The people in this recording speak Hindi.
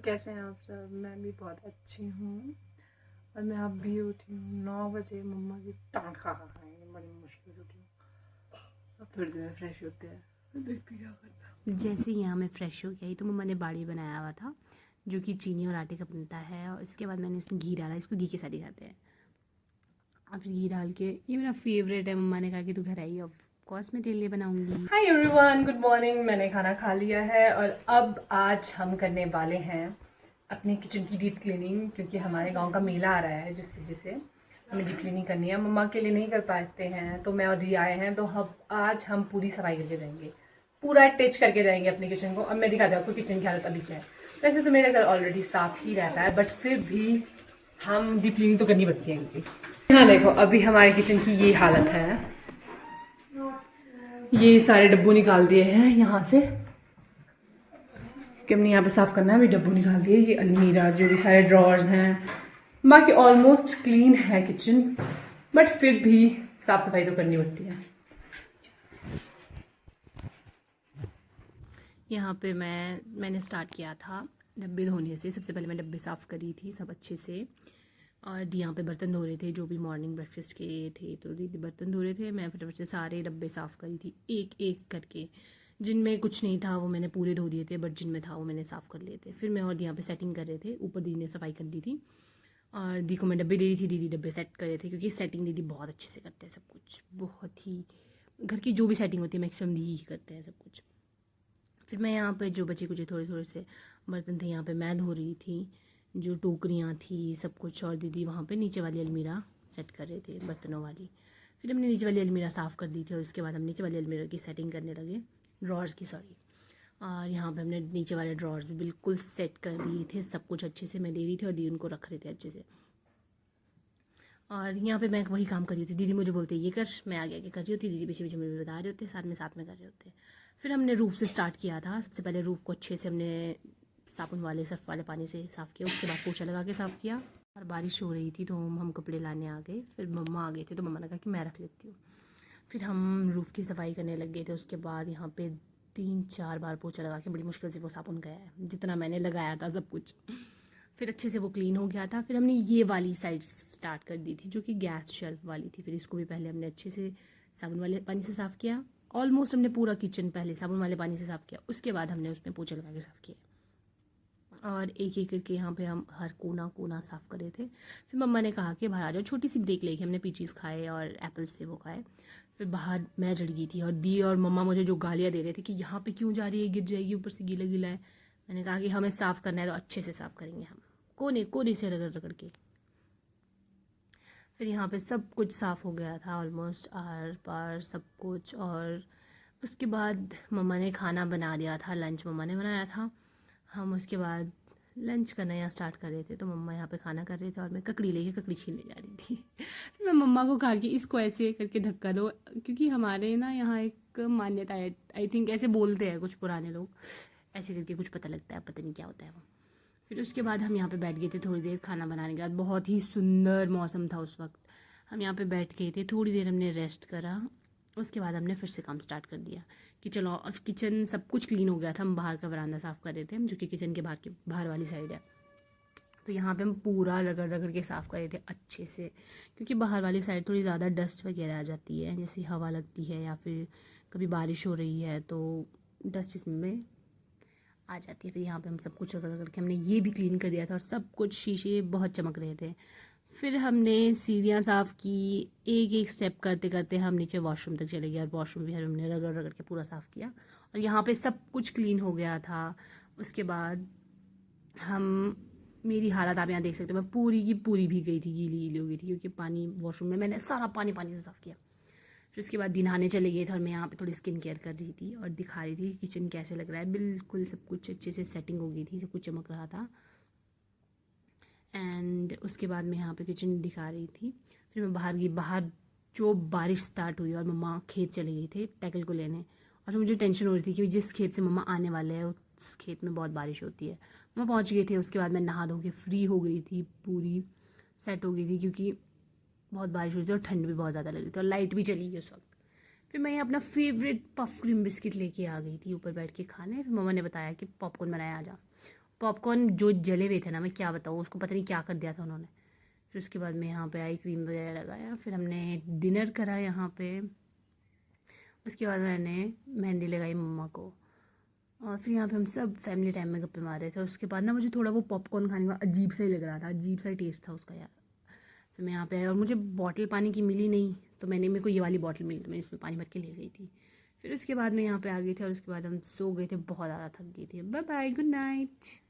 कैसे हैं आप सब। मैं भी बहुत अच्छी हूँ और मैं अब भी उठी हूँ 9 बजे। मम्मा की टाँग खा खाएंगे, बड़ी मुश्किल से उठी हूँ। अब थोड़ी देर में फ्रेश होते हैं, देखते क्या करता। जैसे ही यहाँ मैं फ़्रेश हो गई तो मम्मा ने बाड़ी बनाया हुआ था जो कि चीनी और आटे का बनता है, और इसके बाद मैंने इसमें घी डाला। इसको घी के साथ ही खाते हैं। और फिर घी डाल के, ये मेरा फेवरेट है। मम्मा ने कहा कि तू घर आई, ऑफ कोर्स मैं तेरे लिए बनाऊंगी। Hi everyone, good morning. मैंने खाना खा लिया है और अब आज हम करने वाले हैं अपने किचन की डीप क्लीनिंग, क्योंकि हमारे गांव का मेला आ रहा है जिस वजह से हमें डीप क्लीनिंग करनी है। मम्मा के लिए नहीं कर पाते हैं तो मैं और दी आए हैं, तो आज हम पूरी सफाई करके जाएंगे, पूरा टच करके जाएंगे अपने किचन को। अब मैं दिखा जाऊँ किचन की हालत अभी क्या है। वैसे तो मेरा घर ऑलरेडी साफ ही रहता है, बट फिर भी हम डीप क्लीनिंग तो करनी पड़ती है क्योंकि यहाँ देखो अभी हमारे किचन की ये हालत है। ये सारे डब्बू निकाल दिए हैं यहाँ से कि हमने यहाँ पे साफ करना है। अभी डब्बू निकाल दिए, ये अलमीरा, जो भी सारे ड्रॉर्स हैं, बाकी ऑलमोस्ट क्लीन है किचन, बट फिर भी साफ सफाई तो करनी पड़ती है। यहाँ पे मैंने स्टार्ट किया था डब्बे धोने से। सबसे पहले मैं डब्बे साफ़ करी थी सब अच्छे से, और दी यहाँ पे बर्तन धो रहे थे जो भी मॉर्निंग ब्रेकफास्ट के थे, तो दीदी बर्तन धो रहे थे। मैं फटाफट से सारे डब्बे साफ़ करी थी एक एक करके। जिनमें कुछ नहीं था वो मैंने पूरे धो दिए थे, बट जिनमें था वो मैंने साफ़ कर लिए थे। फिर मैं और दी यहाँ पे सेटिंग कर रहे थे। ऊपर दीदी ने सफाई कर दी थी और दी को मैं डब्बे दे रही थी। दीदी डब्बे सेट कर रहे थे, क्योंकि सेटिंग दीदी बहुत अच्छे से करते हैं सब कुछ। बहुत ही घर की जो भी सेटिंग होती है मैक्सिमम दीदी ही करते हैं सब कुछ। फिर मैं यहाँ पे जो बचे कुछ थोड़े थोड़े से बर्तन थे यहाँ पे मैं धो रही थी, जो टोकरियाँ थी सब कुछ। और दीदी वहाँ पे नीचे वाली अलमीरा सेट कर रहे थे बर्तनों वाली। फिर हमने नीचे वाली अलमीरा साफ़ कर दी थी और उसके बाद हम नीचे वाली अलमीरा की सेटिंग करने लगे, ड्रॉर्स की, सॉरी। और यहाँ पे हमने नीचे वाले ड्रॉर्स भी बिल्कुल सेट कर दिए थे, सब कुछ अच्छे से मैं दे रही थी और दी उनको रख रहे थे अच्छे से। और यहाँ पे मैं वही काम कर रही थी। दीदी मुझे बोलते ये कर, मैं आगे आगे कर रही होती, दीदी पीछे पीछे मुझे बता रहे होते, साथ में कर रहे होते। फिर हमने रूफ़ से स्टार्ट किया था। सबसे पहले रूफ़ को अच्छे से हमने साबुन वाले सर्फ वाले पानी से साफ़ किया, उसके बाद पोछा लगा के साफ़ किया। और बारिश हो रही थी तो हम कपड़े लाने आ गए। फिर मम्मा आ गए थे तो मम्मा ने कहा कि मैं रख लेती हूँ। फिर हम रूफ़ की सफाई करने लग गए थे। उसके बाद यहाँ पे 3-4 बार पोछा लगा के बड़ी मुश्किल से वो साबुन गया है, जितना मैंने लगाया था सब कुछ। फिर अच्छे से वो क्लीन हो गया था। फिर हमने ये वाली साइड स्टार्ट कर दी थी जो कि गैस शेल्फ वाली थी। फिर इसको भी पहले हमने अच्छे से साबुन वाले पानी से साफ़ किया। ऑलमोस्ट हमने पूरा किचन पहले साबुन वाले पानी से साफ़ किया, उसके बाद हमने उसमें पोछा लगा के साफ़ किया। और एक एक करके यहाँ पे हम हर कोना कोना साफ़ कर रहे थे। फिर मम्मा ने कहा कि बाहर आ जाओ। छोटी सी ब्रेक लेके हमने पीचीज़ खाए और एप्पल्स थे वो खाए। फिर बाहर मैं चढ़ गई थी और दी और मम्मा मुझे जो गालियाँ दे रहे थे कि यहाँ पे क्यों जा रही है, गिर जाएगी, ऊपर से गीला गीला है। मैंने कहा कि हमें साफ़ करना है तो अच्छे से साफ़ करेंगे हम, कोने कोने से रगड़ रगड़ के। फिर यहाँ पे सब कुछ साफ़ हो गया था ऑलमोस्ट, आर पार सब कुछ। और उसके बाद मम्मा ने खाना बना दिया था, लंच मम्मा ने बनाया था। हम उसके बाद लंच करना यहाँ स्टार्ट कर रहे थे, तो मम्मा यहाँ पे खाना कर रहे थे और मैं ककड़ी लेके ककड़ी छीलने जा रही थी। फिर मैं मम्मा को कहा कि इसको ऐसे करके धक्का दो, क्योंकि हमारे ना यहाँ एक मान्यता है, आई थिंक ऐसे बोलते हैं कुछ पुराने लोग, ऐसे करके कुछ पता लगता है, पता नहीं क्या होता है वो। फिर उसके बाद हम यहाँ पे बैठ गए थे थोड़ी देर खाना बनाने के बाद। बहुत ही सुंदर मौसम था उस वक्त। हम यहाँ पे बैठ गए थे, थोड़ी देर हमने रेस्ट करा। उसके बाद हमने फिर से काम स्टार्ट कर दिया कि चलो। किचन सब कुछ क्लीन हो गया था। हम बाहर का वरांदा साफ़ कर रहे थे, जो कि किचन के बाहर वाली साइड है। तो यहाँ पे हम पूरा रगड़ रगड़ के साफ़ कर रहे थे अच्छे से, क्योंकि बाहर वाली साइड थोड़ी ज़्यादा डस्ट वगैरह आ जाती है, जैसे हवा लगती है या फिर कभी बारिश हो रही है तो डस्ट इसमें आ जाती है। फिर यहाँ पे हम सब कुछ रगड़ रगड़ के हमने ये भी क्लीन कर दिया था और सब कुछ शीशे बहुत चमक रहे थे। फिर हमने सीढ़ियाँ साफ़ की, एक एक स्टेप करते करते हम नीचे वॉशरूम तक चले गए और वॉशरूम भी हमने रगड़ रगड़ के पूरा साफ़ किया। और यहाँ पे सब कुछ क्लीन हो गया था। उसके बाद हम, मेरी हालत आप यहाँ देख सकते हो, मैं पूरी की पूरी भीग गई थी, गीली गीली हो गई थी, क्योंकि पानी वॉशरूम में मैंने सारा पानी पानी से साफ़ किया। फिर उसके बाद दिन नहाने चले गए थे और मैं यहाँ पे थोड़ी स्किन केयर कर रही थी और दिखा रही थी किचन कैसे लग रहा है। बिल्कुल सब कुछ अच्छे से सेटिंग हो गई थी, सब कुछ चमक रहा था। एंड उसके बाद मैं यहाँ पे किचन दिखा रही थी। फिर मैं बाहर गई। बाहर जो बारिश स्टार्ट हुई और मम्मा खेत चले गई थे टैकल को लेने, और मुझे टेंशन हो रही थी कि जिस खेत से मम्मा आने वाले हैं उस खेत में बहुत बारिश होती है। मम्मा पहुँच गए थे। उसके बाद मैं नहा धो के फ्री हो गई थी, पूरी सेट हो गई थी, क्योंकि बहुत बारिश हुई थी और ठंड भी बहुत ज़्यादा लग रही थी और लाइट भी चली गई उस वक्त। फिर मैं अपना फेवरेट पफ क्रीम बिस्किट लेके आ गई थी ऊपर बैठ के खाने। फिर मम्मा ने बताया कि पॉपकॉर्न बनाया, आ जा। पॉपकॉर्न जो जले हुए थे ना, मैं क्या बताऊँ, उसको पता नहीं क्या कर दिया था उन्होंने। फिर उसके बाद मैं यहाँ पे आई, क्रीम वगैरह लगाया, फिर हमने डिनर करा यहाँ पे। उसके बाद मैंने मेहंदी लगाई मम्मा को, और फिर यहाँ पे हम सब फैमिली टाइम में गप्पे मार रहे थे। उसके बाद ना मुझे थोड़ा वो पॉपकॉर्न खाने का अजीब सा ही लग रहा था, अजीब सा ही टेस्ट था उसका यार। फिर मैं यहाँ पे आई और मुझे बॉटल पानी की मिली नहीं, तो मेरे को ये वाली बॉटल मिली, तो मैं इसमें पानी भर के ले गई थी। फिर उसके बाद मैं यहाँ पे आ गई थी और उसके बाद हम सो गए थे, बहुत ज़्यादा थक गई थी। Bye bye, good night.